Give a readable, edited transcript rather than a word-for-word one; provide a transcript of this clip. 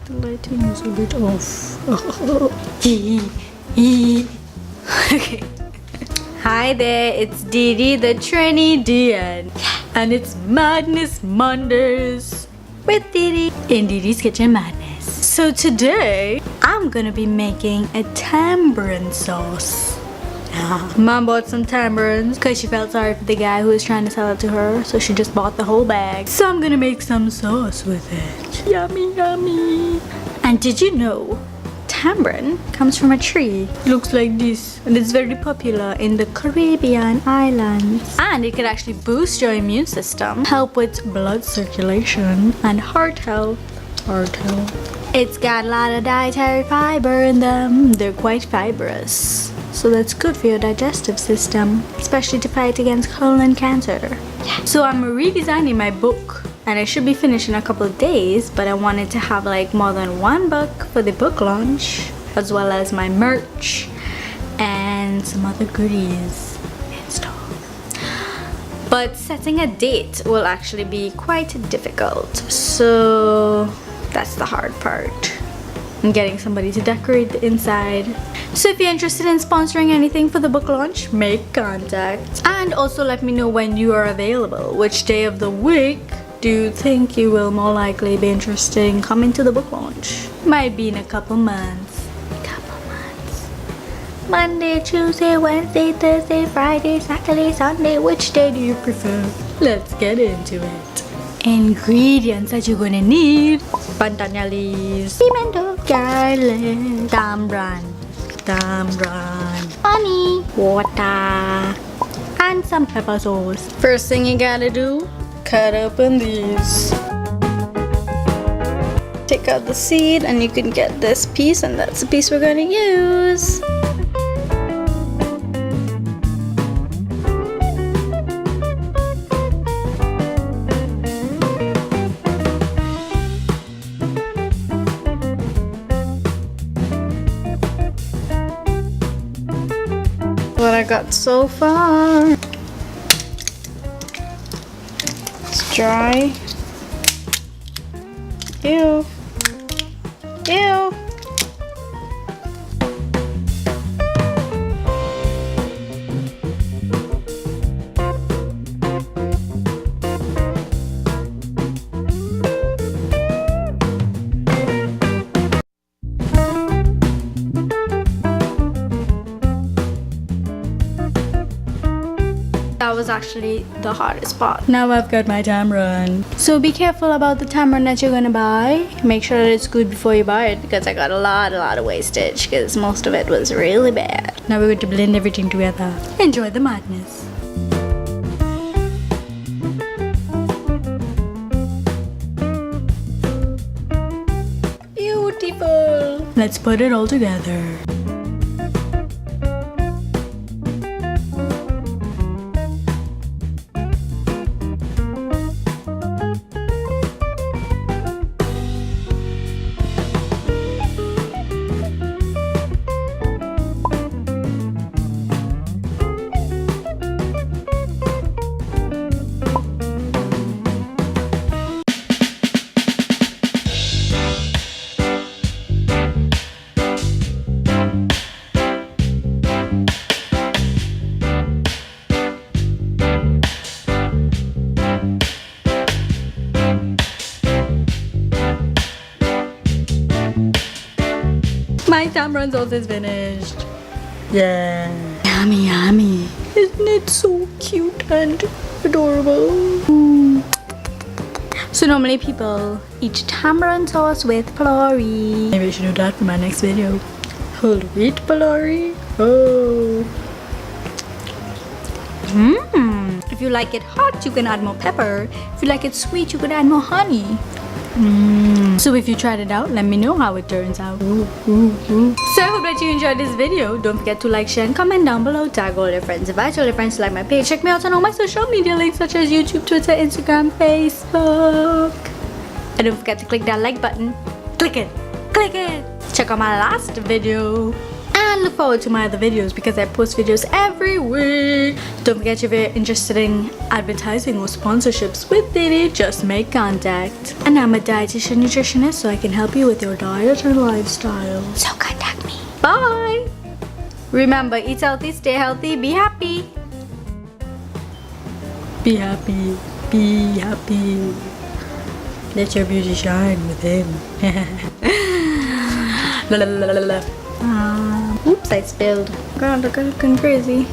The lighting is a bit off. Okay. Hi there, it's Didi the Trinidn. And it's MaDNEss Mondays with Didi in Didi's Kitchen MaDNEss. So today, I'm gonna be making a tamarind sauce. Mom bought some tamarinds because she felt sorry for the guy who was trying to sell it to her, so she just bought the whole bag. So I'm gonna make some sauce with it. Yummy, yummy. And did you know tamarind comes from a tree? It looks like this, and it's very popular in the Caribbean islands. And it can actually boost your immune system, help with blood circulation, and heart health. It's got a lot of dietary fiber in them. They're quite fibrous, so that's good for your digestive system, especially to fight against colon cancer. So I'm redesigning my book, and I should be finished in a couple of days, but I wanted to have like more than one book for the book launch, as well as my merch and some other goodies in store. But setting a date will actually be quite difficult, so that's the hard part. And getting somebody to decorate the inside. So if you're interested in sponsoring anything for the book launch, make contact. And also let me know when you are available. Which day of the week do you think you will more likely be interested in coming to the book launch? Might be in a couple months. Monday, Tuesday, Wednesday, Thursday, Friday, Saturday, Sunday. Which day do you prefer? Let's get into it. Ingredients that you're gonna need: pandan leaves, pimento, garlic, tamarind, honey, water, and some pepper sauce. First thing you gotta do, cut open these. Take out the seed and you can get this piece, and that's the piece we're gonna use. What I got so far. It's dry. Ew. Ew. That was actually the hardest part. Now I've got my tamarind. So be careful about the tamarind that you're gonna buy. Make sure that it's good before you buy it, because I got a lot of wastage, because most of it was really bad. Now we're going to blend everything together. Enjoy the madness. Beautiful. Let's put it all together. My tamarind sauce is finished. Yeah. Yummy, yummy. Isn't it so cute and adorable? So normally people eat tamarind sauce with pholourie. Maybe I should do that for my next video. Whole wheat pholourie. Oh. If you like it hot, you can add more pepper. If you like it sweet, you can add more honey. So if you tried it out, let me know how it turns out. So I hope that you enjoyed this video. Don't forget to like, share, and comment down below. Tag all your friends. Invite all your friends to like my page. Check me out on all my social media links such as YouTube, Twitter, Instagram, Facebook. And don't forget to click that like button. Click it. Click it. Check out my last video. And look forward to my other videos because I post videos every week. Don't forget, if you're interested in advertising or sponsorships with Didi, just make contact. And I'm a dietitian nutritionist, so I can help you with your diet and lifestyle. So contact me. Bye! Remember, eat healthy, stay healthy, be happy. Be happy. Be happy. Let your beauty shine within. La la la la la. Oops, I spilled. God, look, I'm looking crazy.